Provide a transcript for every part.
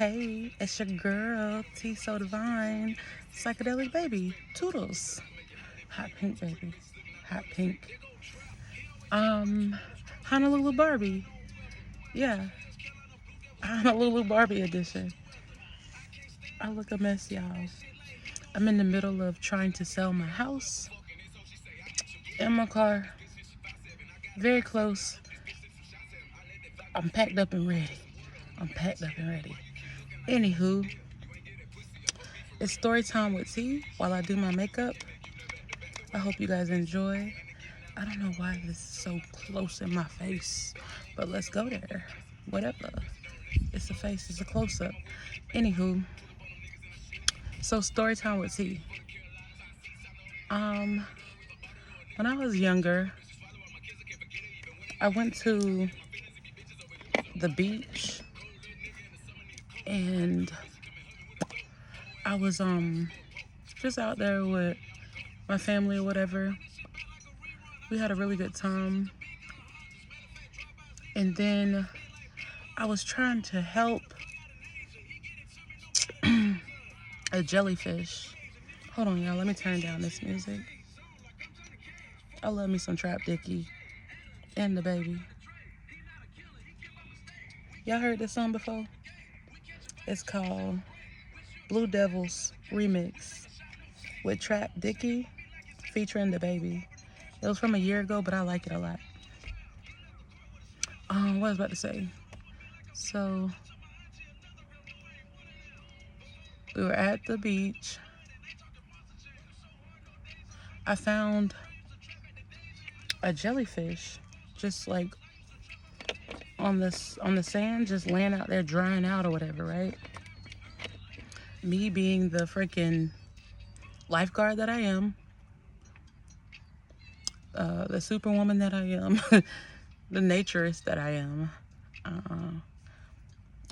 Hey, it's your girl, SoDivine, psychedelic baby, Toodles, hot pink baby, hot pink. Um, Honolulu Barbie, yeah, Honolulu Barbie edition. I look a mess, y'all. I'm in the middle of trying to sell my house and my car. Very close. I'm packed up and ready. I'm packed up and ready. Anywho, it's story time with T while I do my makeup. I hope you guys enjoy. I don't know why this is so close in my face, but let's go there. Whatever. It's a face, it's a close up. Anywho, so story time with T. Um, when I was younger, I went to the beach and I was just out there with my family or whatever. We had a really good time. And then I was trying to help a jellyfish. Hold on, y'all. Let me turn down this music. I love me some Trap Dickie and the baby. Y'all heard this song before? It's called Blue Devils Remix with Trap Dickie featuring the baby. It was from a year ago, but I like it a lot. What was I about to say? So we were at the beach. I found a jellyfish just like on the sand, just laying out there drying out or whatever, right? Me being the freaking lifeguard that I am, the superwoman that I am, the naturist that I am,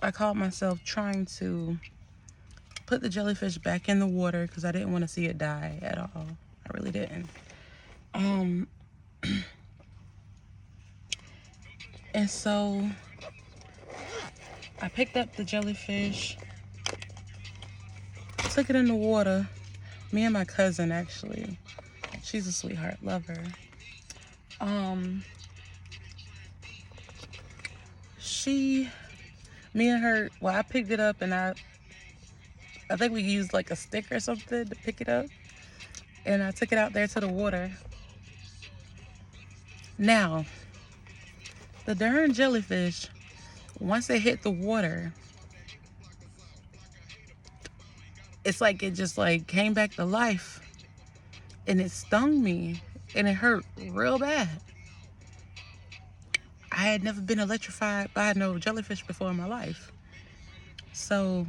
I caught myself trying to put the jellyfish back in the water because I didn't want to see it die at all. I really didn't. And so I picked up the jellyfish, took it in the water. Me and my cousin, actually. She's a sweetheart, love her. Me and her, well, I picked it up and I think we used like a stick or something to pick it up. And I took it out there to the water. Now, the darn jellyfish, once it hit the water, it's like it just like came back to life. And it stung me and it hurt real bad. I had never been electrified by no jellyfish before in my life. So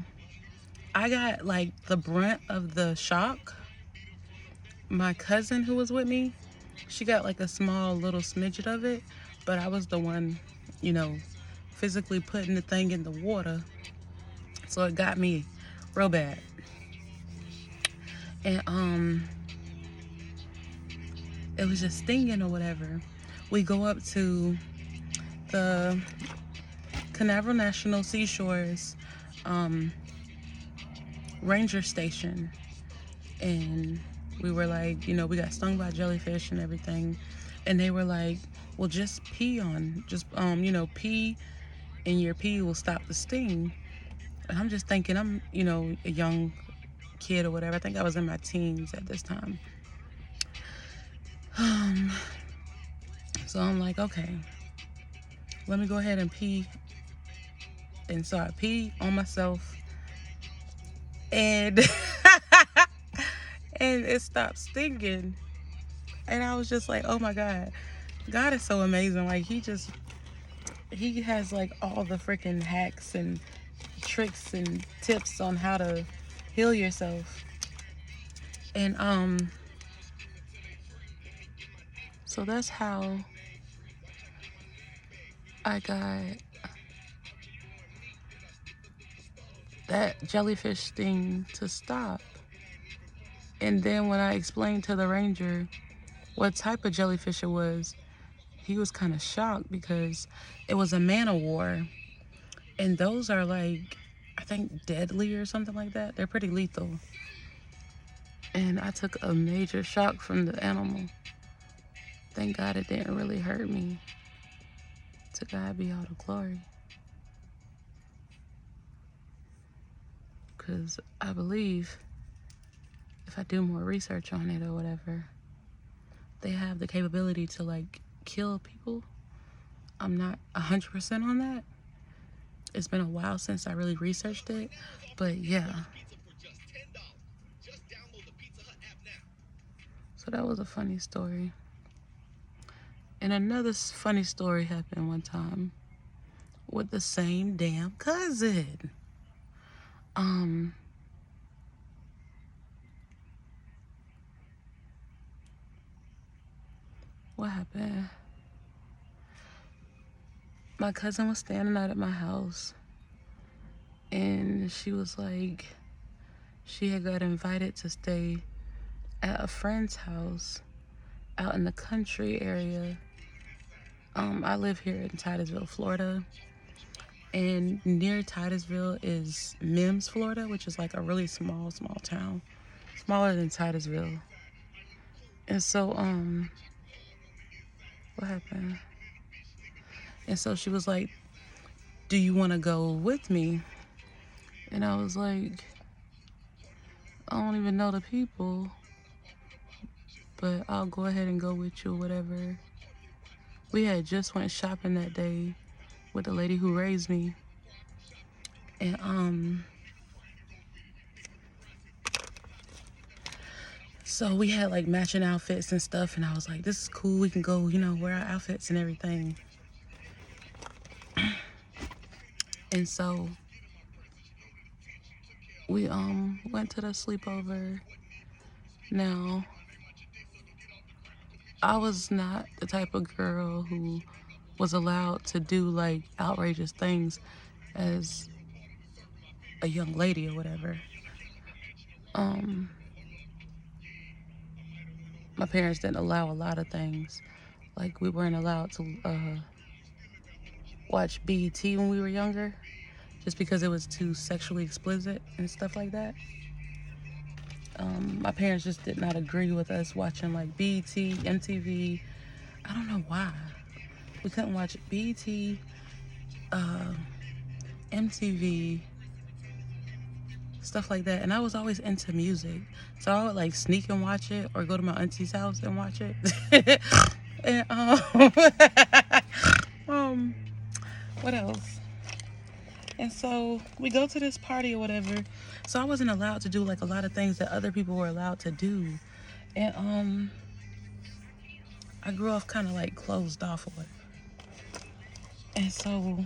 I got like the brunt of the shock. My cousin who was with me, she got like a small little smidget of it, but I was the one, physically putting the thing in the water. So it got me real bad. And it was just stinging or whatever. We go up to the Canaveral National Seashores ranger station, and we were like, we got stung by jellyfish and everything, and they were like, well, just pee, and your pee will stop the sting. And I'm just thinking, I'm a young kid or whatever. I think I was in my teens at this time. So I'm like, okay, let me go ahead and pee. And so I pee on myself, and and it stopped stinging. And I was just like, oh my God, God is so amazing. Like he has like all the freaking hacks and tricks and tips on how to heal yourself. And so that's how I got that jellyfish sting to stop. And then when I explained to the ranger what type of jellyfish it was, he was kind of shocked because it was a man-o-war. And those are like, I think deadly or something like that. They're pretty lethal. And I took a major shock from the animal. Thank God it didn't really hurt me. To God be all the glory. Because I believe if I do more research on it or whatever, they have the capability to like kill people. I'm not 100% on that. It's been a while since I really researched it, but yeah. So that was a funny story. And another funny story happened one time with the same damn cousin. What happened? My cousin was standing out at my house, and she was like, she had got invited to stay at a friend's house out in the country area. I live here in Titusville, Florida, and near Titusville is Mims, Florida, which is like a really small town, smaller than Titusville. And so, what happened? And so she was like, "Do you want to go with me?" And I was like, "I don't even know the people, but I'll go ahead and go with you, whatever." We had just went shopping that day with the lady who raised me, and so we had like matching outfits and stuff, and I was like, "This is cool. We can go, wear our outfits and everything." And so we went to the sleepover. Now, I was not the type of girl who was allowed to do like outrageous things as a young lady or whatever. My parents didn't allow a lot of things. Like we weren't allowed to watch BET when we were younger, just because it was too sexually explicit and stuff like that. My parents just did not agree with us watching like BET, MTV. I don't know why. We couldn't watch BET, MTV, stuff like that. And I was always into music. So I would like sneak and watch it or go to my auntie's house and watch it. And um what else? And so we go to this party or whatever. So I wasn't allowed to do like a lot of things that other people were allowed to do. And I grew up kind of like closed off or whatever. And so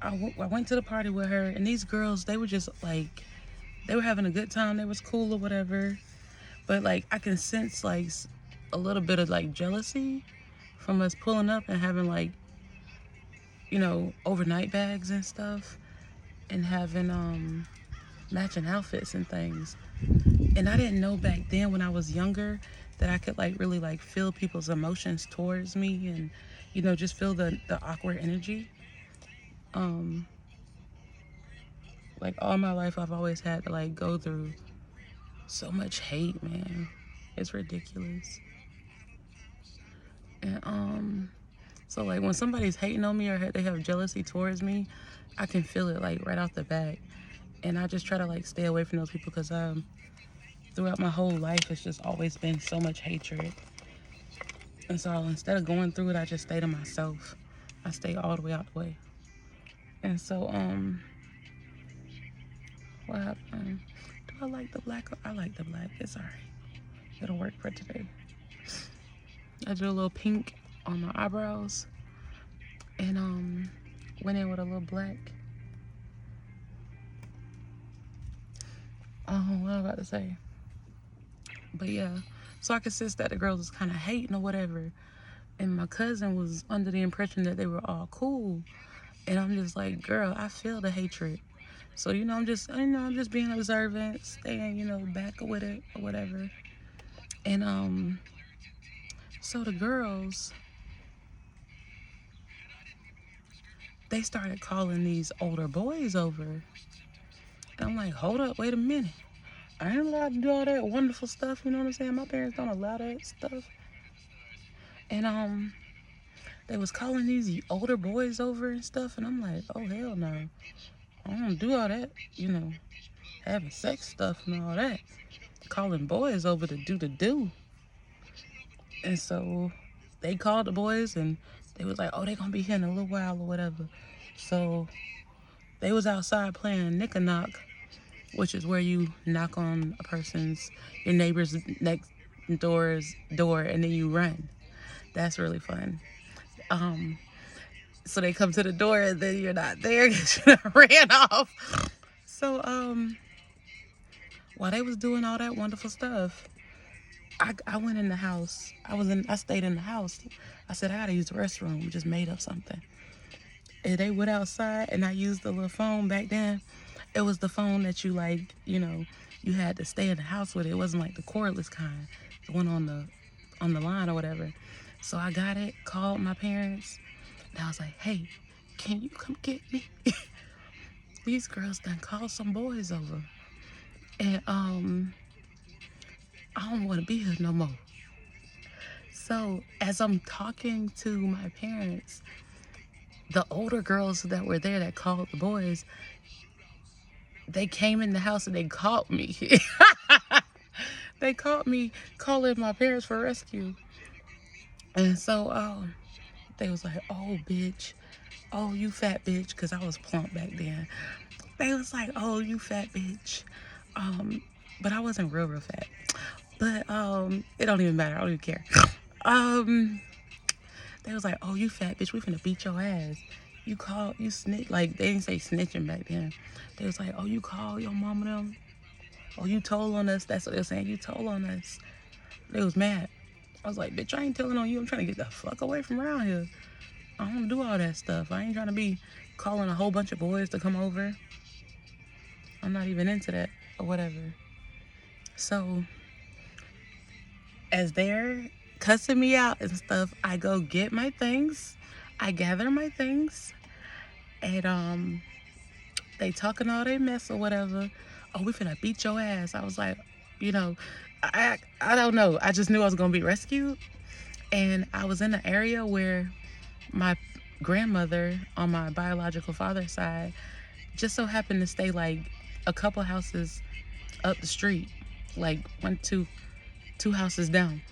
I went to the party with her, and these girls, they were just like, they were having a good time. They was cool or whatever. But like, I can sense like a little bit of like jealousy from us pulling up and having like, overnight bags and stuff, and having matching outfits and things. And I didn't know back then when I was younger that I could like really like feel people's emotions towards me and, just feel the awkward energy. Like all my life I've always had to like go through so much hate, man. It's ridiculous. And so like when somebody's hating on me or they have jealousy towards me, I can feel it like right off the bat. And I just try to like stay away from those people because throughout my whole life it's just always been so much hatred. And so instead of going through it, I just stay to myself. I stay all the way out the way. And so what happened? Do I like the black? I like the black. It's alright. It'll work for today. I did a little pink on my eyebrows and went in with a little black. What am I about to say? But yeah, so I could sense that the girls was kind of hating or whatever, and my cousin was under the impression that they were all cool, and I'm just like, girl, I feel the hatred. So I'm just being observant, staying back with it or whatever. And so the girls, they started calling these older boys over. And I'm like, hold up, wait a minute. I ain't allowed to do all that wonderful stuff, you know what I'm saying? My parents don't allow that stuff. And they was calling these older boys over and stuff, and I'm like, oh hell no. I don't do all that, having sex stuff and all that. Calling boys over to do the do. And so they called the boys and they was like, oh, they gonna be here in a little while or whatever. So they was outside playing nick a knock, which is where you knock on your neighbor's next door, and then you run. That's really fun. So they come to the door and then you're not there because you ran off. So while they was doing all that wonderful stuff, I went in the house. I stayed in the house. I said, I gotta use the restroom. We just made up something. And they went outside and I used the little phone back then. It was the phone that you you had to stay in the house with. It wasn't like the cordless kind, the one on the line or whatever. So I got it, called my parents, and I was like, hey, can you come get me? These girls done called some boys over. And I don't want to be here no more. So as I'm talking to my parents, the older girls that were there that called the boys, they came in the house and they caught me. They caught me calling my parents for rescue. And so they was like, oh, bitch. Oh, you fat bitch. Because I was plump back then. They was like, oh, you fat bitch. But I wasn't real fat. But it don't even matter. I don't even care. They was like, oh, you fat bitch. We finna beat your ass. You snitch. Like, they didn't say snitching back then. They was like, oh, you call your mama them? Oh, you told on us. That's what they were saying. You told on us. They was mad. I was like, bitch, I ain't telling on you. I'm trying to get the fuck away from around here. I don't do all that stuff. I ain't trying to be calling a whole bunch of boys to come over. I'm not even into that or whatever. So, as they're cussing me out and stuff, I go get my things. I gather my things. And they talking all they mess or whatever. Oh, we finna beat your ass. I was like, I don't know. I just knew I was gonna be rescued. And I was in an area where my grandmother on my biological father's side just so happened to stay like a couple houses up the street, like two houses down.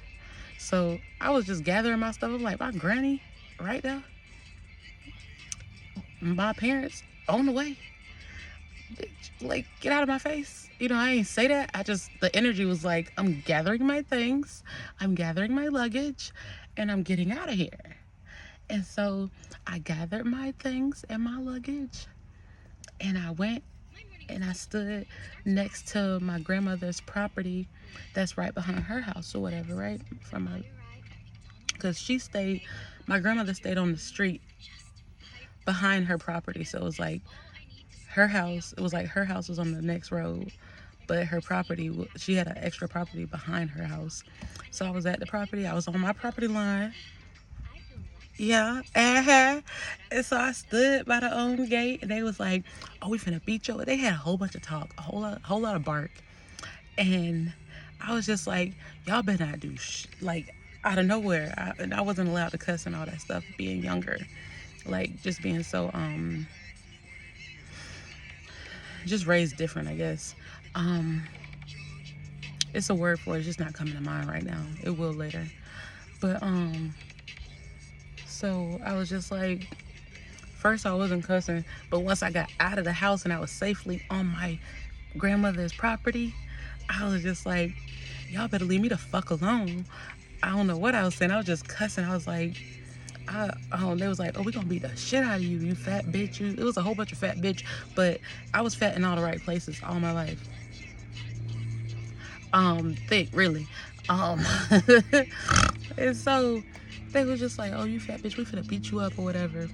So I was just gathering my stuff. I'm like, my granny right there, my parents on the way. Like, get out of my face. I ain't say that. The energy was like, I'm gathering my things, I'm gathering my luggage, and I'm getting out of here. And so I gathered my things and my luggage, and I went and I stood next to my grandmother's property that's right behind her house or whatever, right? Because my grandmother stayed on the street behind her property. So it was like her house was on the next road, but her property, she had an extra property behind her house. So I was at the property, I was on my property line. Yeah, and so I stood by the gate, and they was like, "Oh, we finna beat you." They had a whole bunch of talk, a whole lot of bark, and I was just like, "Y'all better not do like out of nowhere." And I wasn't allowed to cuss and all that stuff, being younger, like just being so just raised different, I guess. It's a word for it, it's just not coming to mind right now. It will later, but So I was just like, first I wasn't cussing, but once I got out of the house and I was safely on my grandmother's property, I was just like, y'all better leave me the fuck alone. I don't know what I was saying. I was just cussing. I was like, they was like, oh, we gonna beat the shit out of you, you fat bitch. It was a whole bunch of fat bitch, but I was fat in all the right places all my life. Thick, really. And so they was just like, oh, you fat bitch, we finna beat you up or whatever.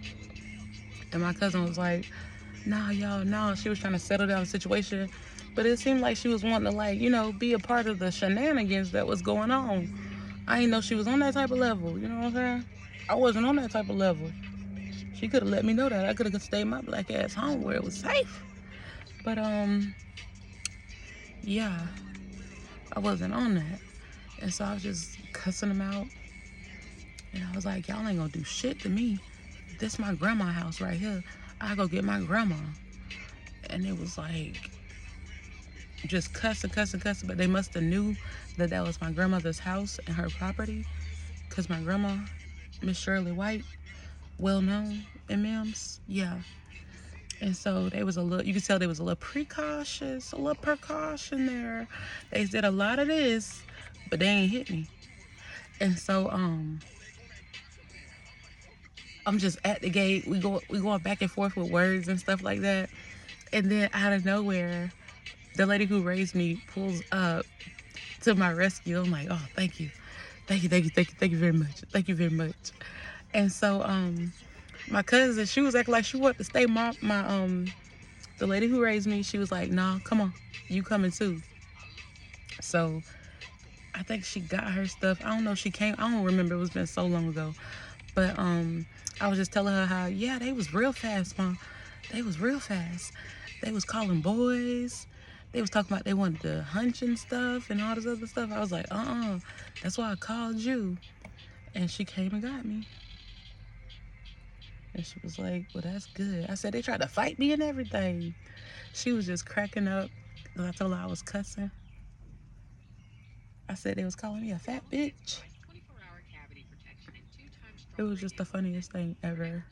And my cousin was like, nah, y'all, nah. She was trying to settle down the situation, but it seemed like she was wanting to, like, be a part of the shenanigans that was going on. I didn't know she was on that type of level, you know what I'm saying? I wasn't on that type of level. She could have let me know that. I could have stayed my black ass home where it was safe. But yeah, I wasn't on that. And so I was just cussing them out. And I was like, y'all ain't gonna do shit to me. This my grandma's house right here. I go get my grandma. And it was like just cussing. But they must have knew that that was my grandmother's house and her property. Because my grandma, Miss Shirley White, well known in Mims. Yeah. And so they was a little, you could tell they was a little precautious, a little precaution there. They did a lot of this, but they ain't hit me. And so I'm just at the gate. We going back and forth with words and stuff like that. And then out of nowhere, the lady who raised me pulls up to my rescue. I'm like, oh, thank you. Thank you very much. Thank you very much. And so my cousin, she was acting like she wanted to stay. The lady who raised me, she was like, nah, come on, you coming too. So I think she got her stuff. I don't know if she came. I don't remember. It was been so long ago. But I was just telling her how, yeah, they was real fast, Mom. They was real fast. They was calling boys. They was talking about they wanted to hunch and stuff and all this other stuff. I was like, that's why I called you. And she came and got me. And she was like, well, that's good. I said, they tried to fight me and everything. She was just cracking up. I told her I was cussing. I said they was calling me a fat bitch. It was just the funniest thing ever.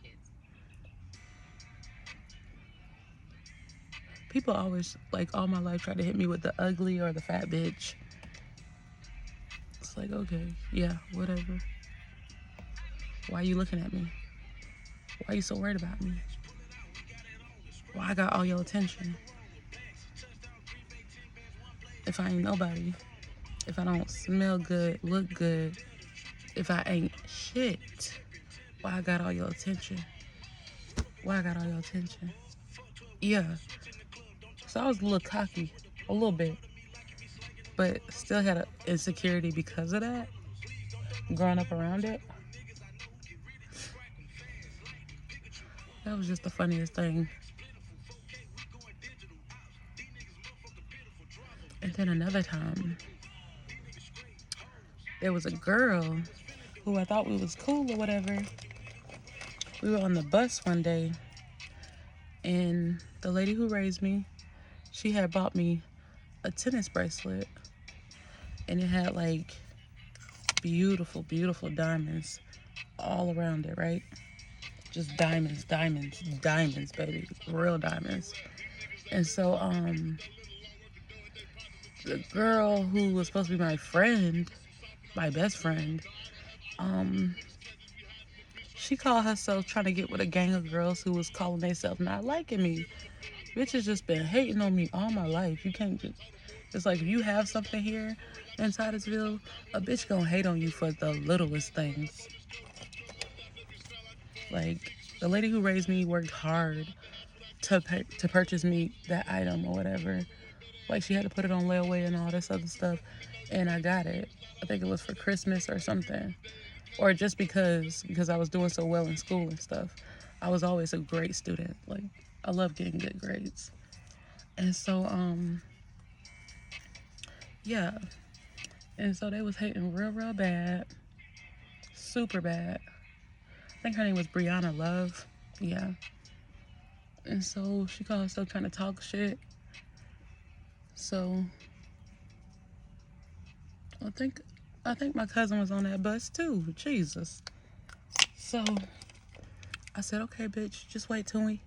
People always, like, all my life try to hit me with the ugly or the fat bitch. It's like, okay, yeah, whatever. Why are you looking at me? Why are you so worried about me? Why I got all your attention? If I ain't nobody, if I don't smell good, look good, if I ain't shit, why I got all your attention? Why I got all your attention? Yeah. So I was a little cocky, a little bit, but still had an insecurity because of that, growing up around it. That was just the funniest thing. And then another time, there was a girl who I thought we was cool or whatever. We were on the bus one day, and the lady who raised me, she had bought me a tennis bracelet, and it had like beautiful, beautiful diamonds all around it, right? Just diamonds, baby, real diamonds. And so, the girl who was supposed to be my friend, my best friend, she called herself trying to get with a gang of girls who was calling themselves not liking me. Bitches just been hating on me all my life. You can't just, it's like if you have something here in Titusville, a bitch gonna hate on you for the littlest things. Like, the lady who raised me worked hard to purchase me that item or whatever. Like, she had to put it on layaway and all this other stuff, and I got it. I think it was for Christmas or something, or just because I was doing so well in school and stuff. I was always a great student. Like, I love getting good grades. And so yeah, and so they was hating real bad, super bad. I think her name was Brianna Love. Yeah. And so she called herself trying to talk shit. So I think my cousin was on that bus too. Jesus. So I said, okay, bitch, just wait till we.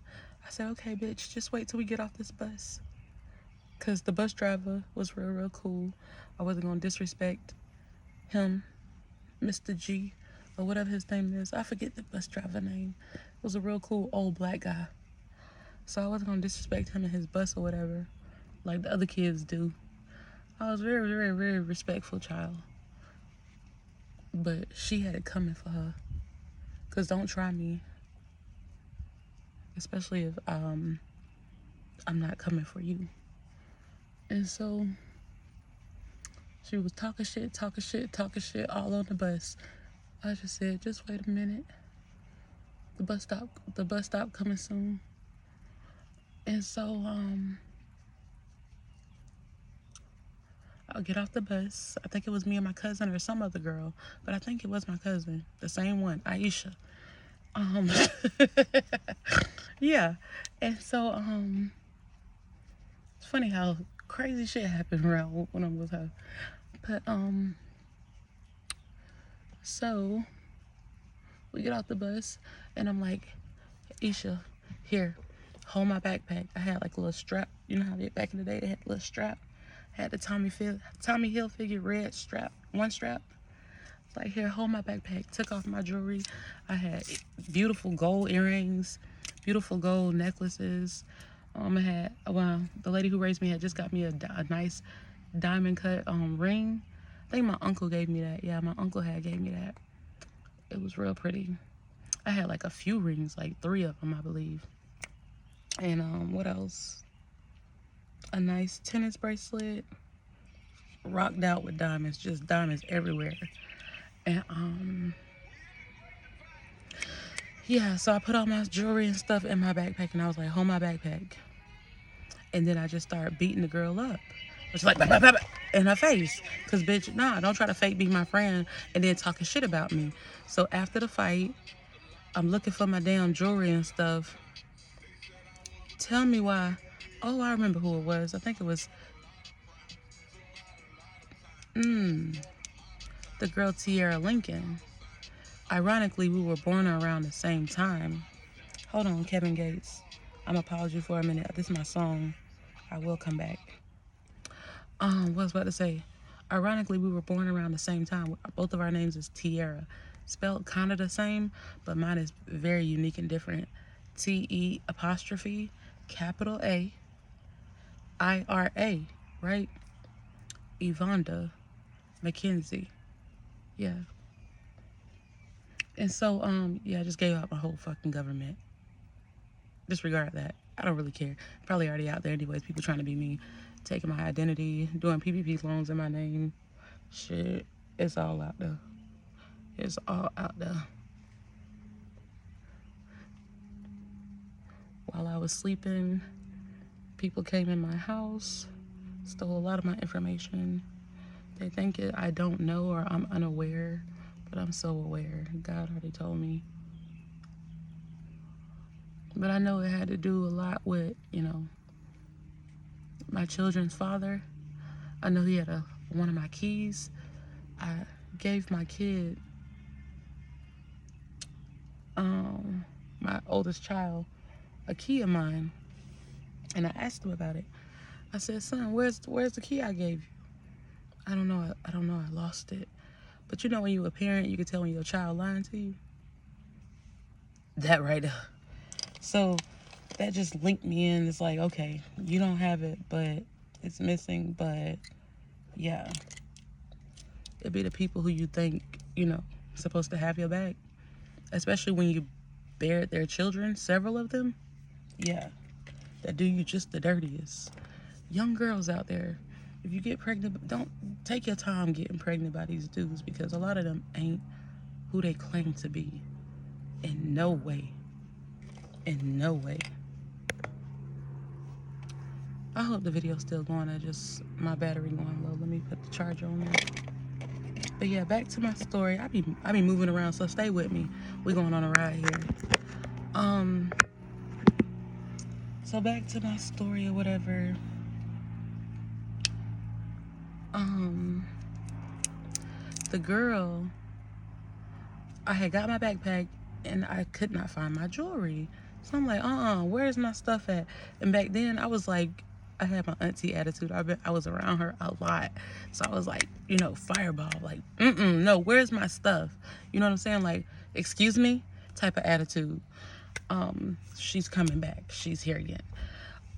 I said, okay, bitch, just wait till we get off this bus. Cause the bus driver was real cool. I wasn't gonna disrespect him, Mr. G, or whatever his name is. I forget the bus driver name. It was a real cool old black guy. So I wasn't gonna disrespect him and his bus or whatever, like the other kids do. I was very respectful child. But she had it coming for her. Cause don't try me. Especially if I'm not coming for you. And so she was talking shit all on the bus. I just said, just wait a minute. The bus stop coming soon. And so I'll get off the bus. I think it was me and my cousin or some other girl, but I think it was my cousin, the same one, Aisha. Um, yeah. And so it's funny how crazy shit happened around when I'm with her. But so we get off the bus, and I'm like, Isha, here, hold my backpack. I had like a little strap. You know how back in the day they had a little strap. I had the Tommy Hilfiger red strap, one strap. It's like, here, hold my backpack. Took off my jewelry. I had beautiful gold earrings, beautiful gold necklaces. I had, well, the lady who raised me had just got me a nice diamond cut ring. I think my uncle gave me that. Yeah, my uncle had gave me that. It was real pretty. I had like a few rings, like 3 of them, I believe. And what else? A nice tennis bracelet, rocked out with diamonds, just diamonds everywhere. And yeah, so I put all my jewelry and stuff in my backpack, and I was like, hold my backpack. And then I just started beating the girl up. It's like, bah, bah, bah, bah, in her face. Because, bitch, nah, don't try to fake be my friend and then talking shit about me. So after the fight, I'm looking for my damn jewelry and stuff. Tell me why. Oh, I remember who it was. I think it was the girl Tiara Lincoln. Ironically, we were born around the same time. Hold on, Kevin Gates. I'm going to pause you for a minute. This is my song. I will come back. What was I about to say? Ironically, we were born around the same time. Both of our names is Tiara. Spelled kind of the same, but mine is very unique and different. T-E apostrophe capital A I-R-A, right? Evonda Mackenzie. Yeah. And so, yeah, I just gave out my whole fucking government. Disregard that. I don't really care. Probably already out there anyways. People trying to be me, taking my identity, doing PPP loans in my name. Shit, it's all out there. It's all out there. While I was sleeping, people came in my house, stole a lot of my information. They think I don't know or I'm unaware, but I'm so aware. God already told me. But I know it had to do a lot with, my children's father. I know he had one of my keys. I gave my kid, my oldest child, a key of mine, and I asked him about it. I said, "Son, where's the key I gave you?" I don't know. I lost it. But when you're a parent, you can tell when your child lying to you. That right there. So that just linked me in. It's like, okay, you don't have it, but it's missing. But yeah, it'd be the people who you think, supposed to have your back. Especially when you buried their children, several of them. Yeah, that do you just the dirtiest. Young girls out there, if you get pregnant, don't take your time getting pregnant by these dudes, because a lot of them ain't who they claim to be. In no way. In no way. I hope the video's still going. My battery going low. Let me put the charger on there. But yeah, back to my story. I be moving around, so stay with me. We're going on a ride here. So back to my story or whatever. The girl, I had got my backpack and I could not find my jewelry. So I'm like, where's my stuff at? And back then I was like, I had my auntie attitude. I was around her a lot. So I was like, fireball, like, no, where's my stuff? You know what I'm saying? Like, excuse me type of attitude. She's coming back. She's here again.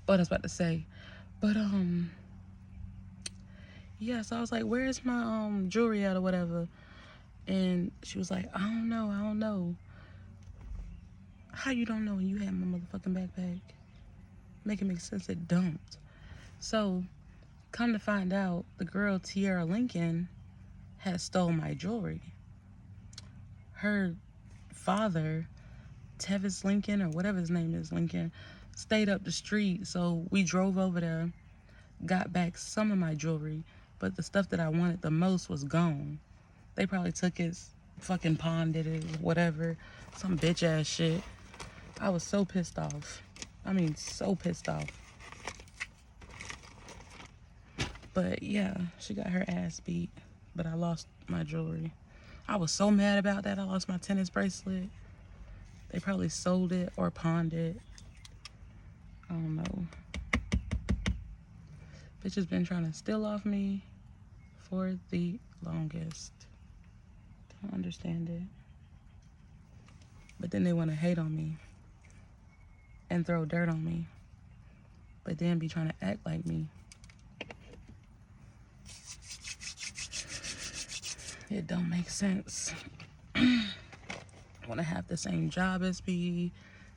What I was about to say. But, yeah, so I was like, where's my jewelry at or whatever? And she was like, I don't know. How you don't know when you had my motherfucking backpack? Make it make sense. It don't. So, come to find out, the girl Tiara Lincoln had stole my jewelry. Her father Tevis Lincoln or whatever his name is, Lincoln, stayed up the street. So we drove over there, got back some of my jewelry, but the stuff that I wanted the most was gone. They probably took it, fucking pawned it, whatever. Some bitch ass shit. I was so pissed off. I mean, so pissed off. But yeah, she got her ass beat. But I lost my jewelry. I was so mad about that. I lost my tennis bracelet. They probably sold it or pawned it. I don't know. Bitch has been trying to steal off me for the longest. Don't understand it. But then they want to hate on me and throw dirt on me. But then be trying to act like me. It don't make sense. Want to have the same job as me,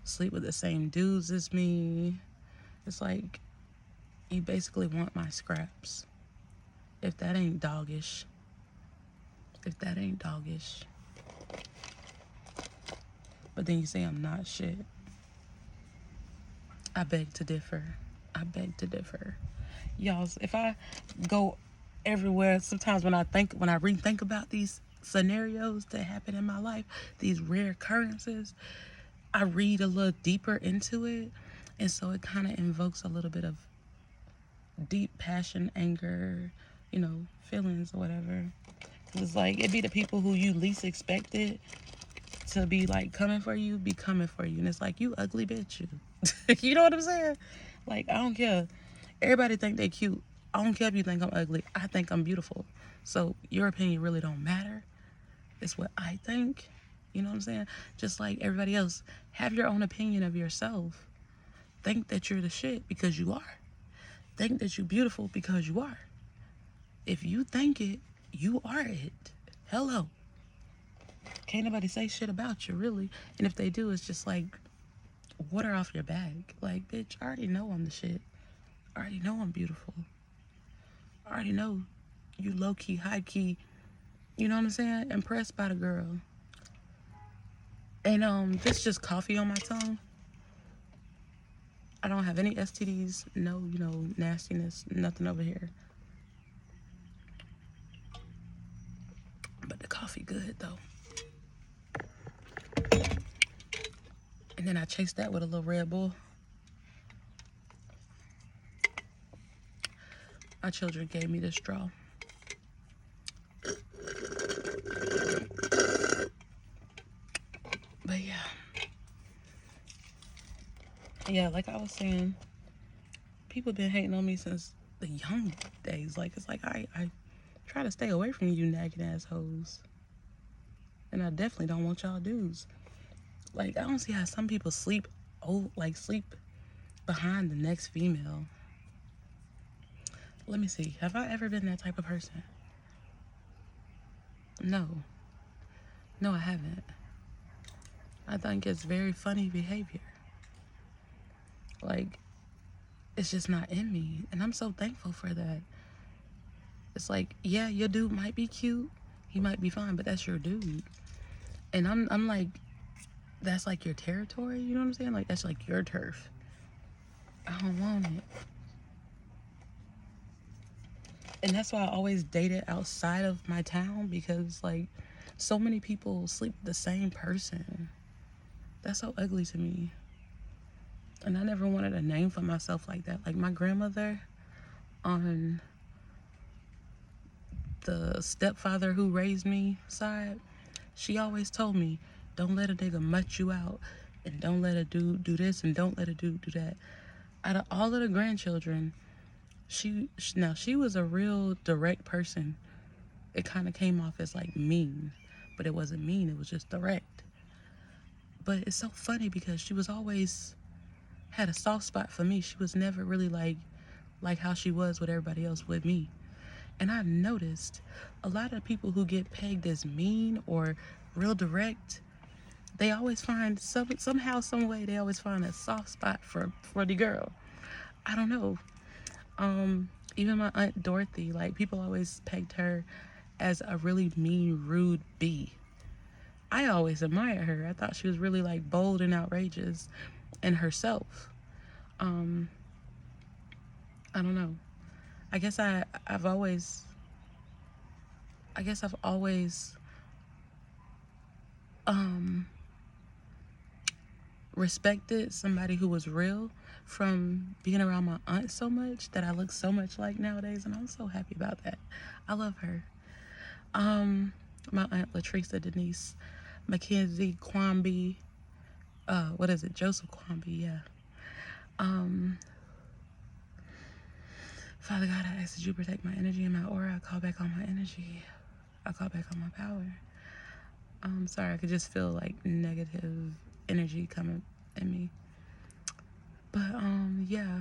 sleep with the same dudes as me. It's like, you basically want my scraps. If that ain't doggish. If that ain't doggish. But then you say I'm not shit. I beg to differ. I beg to differ. Y'all, if I go everywhere, sometimes when I rethink about these scenarios that happen in my life, these rare occurrences, I read a little deeper into it, and so it kind of invokes a little bit of deep passion, anger, feelings or whatever. It's like, it be the people who you least expected to be like coming for you, be coming for you, and it's like, you ugly bitch, you. You know what I'm saying? Like, I don't care. Everybody think they cute. I don't care if you think I'm ugly. I think I'm beautiful. So your opinion really don't matter. It's what I think. You know what I'm saying? Just like everybody else, have your own opinion of yourself. Think that you're the shit because you are. Think that you're beautiful because you are. If you think it, you are it. Hello. Can't nobody say shit about you, really. And if they do, it's just like water off your bag. Like, bitch, I already know I'm the shit. I already know I'm beautiful. I already know you low-key, high-key, you know what I'm saying? Impressed by the girl. And this just coffee on my tongue. I don't have any STDs, no, nastiness, nothing over here. But the coffee good, though. And then I chased that with a little Red Bull. My children gave me this straw. But yeah, like I was saying, people been hating on me since the young days. Like, it's like I try to stay away from you nagging assholes. And I definitely don't want y'all dudes. Like, I don't see how some people sleep behind the next female. Let me see. Have I ever been that type of person? No. No, I haven't. I think it's very funny behavior. Like, it's just not in me. And I'm so thankful for that. It's like, yeah, your dude might be cute. He might be fine, but that's your dude. And I'm like, that's like your territory, you know what I'm saying? Like, that's like your turf. I don't want it. And that's why I always dated outside of my town, because like so many people sleep with the same person. That's so ugly to me. And I never wanted a name for myself like that. Like, my grandmother on the stepfather who raised me side, she always told me, don't let a nigga mutt you out, and don't let a dude do this, and don't let a dude do that. Out of all of the grandchildren, she was a real direct person. It kind of came off as like mean, but it wasn't mean, it was just direct. But it's so funny because she was always had a soft spot for me. She was never really like how she was with everybody else with me. And I've noticed a lot of people who get pegged as mean or real direct, they always find somehow, some way, they always find a soft spot for the girl. I don't know. Even my Aunt Dorothy, like, people always pegged her as a really mean, rude bee. I always admired her. I thought she was really like bold and outrageous in herself. Um, I don't know. I guess I've always um respected somebody who was real from being around my aunt so much that I look so much like nowadays, and I'm so happy about that. I love her. My aunt Latresa Denise Mackenzie Quamby, what is it? Joseph Quamby, yeah. Father God, I ask that you protect my energy and my aura. I call back on my energy. I call back on my power. Sorry, I could just feel like negative energy coming in me. But yeah.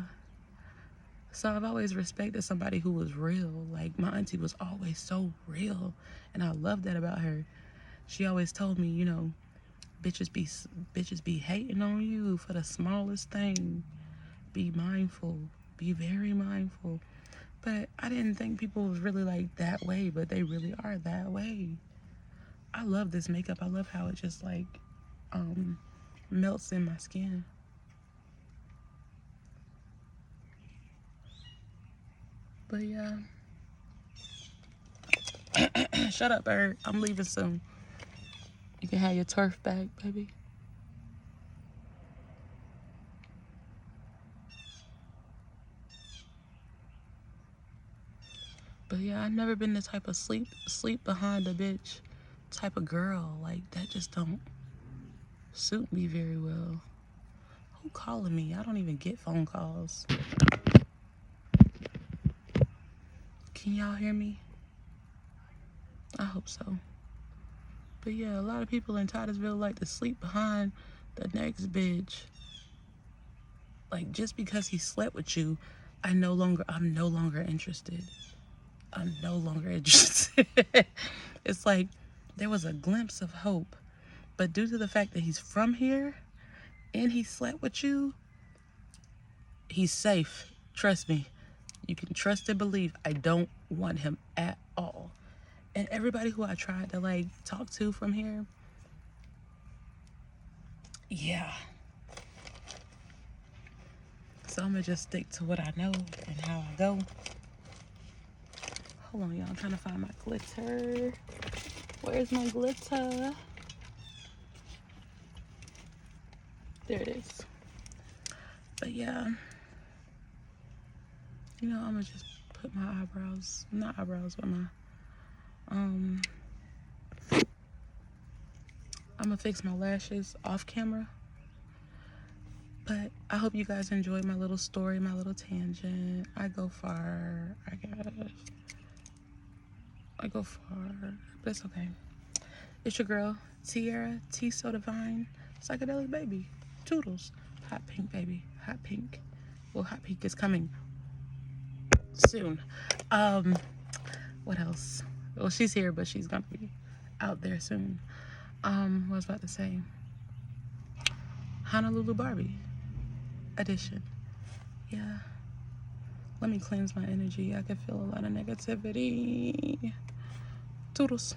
So I've always respected somebody who was real. Like my auntie was always so real, and I love that about her. She always told me, you know, bitches be hating on you for the smallest thing. Be mindful. Be very mindful. But I didn't think people was really like that way, but they really are that way. I love this makeup. I love how it just like melts in my skin. But yeah. Shut up, bird. I'm leaving soon. You can have your turf back, baby. But yeah, I've never been the type of sleep behind a bitch type of girl. Like that just don't suit me very well. Who calling me? I don't even get phone calls. Can y'all hear me? I hope so. But yeah, a lot of people in Titusville like to sleep behind the next bitch. Like just because he slept with you, I'm no longer interested. I'm no longer interested. It's like there was a glimpse of hope, but due to the fact that he's from here and he slept with you, he's safe. Trust me. You can trust and believe I don't want him at all. And everybody who I tried to like talk to from here, yeah. So I'm gonna just stick to what I know and how I go. Hold on, y'all. I'm trying to find my glitter. Where's my glitter? There it is. But yeah, you know, I'm gonna just put my eyebrows, not eyebrows, but my, I'm gonna fix my lashes off camera. But I hope you guys enjoyed my little story, my little tangent. I go far, I guess. I go far, but it's okay. It's your girl, Tiara, T SoDivine, Psychedelic Baby, Toodles, Hot Pink Baby, Hot Pink. Well, Hot Pink is coming soon. What else? Well, she's here, but she's gonna be out there soon. What was I about to say? Honolulu Barbie edition. Yeah. Let me cleanse my energy. I can feel a lot of negativity. Toodles.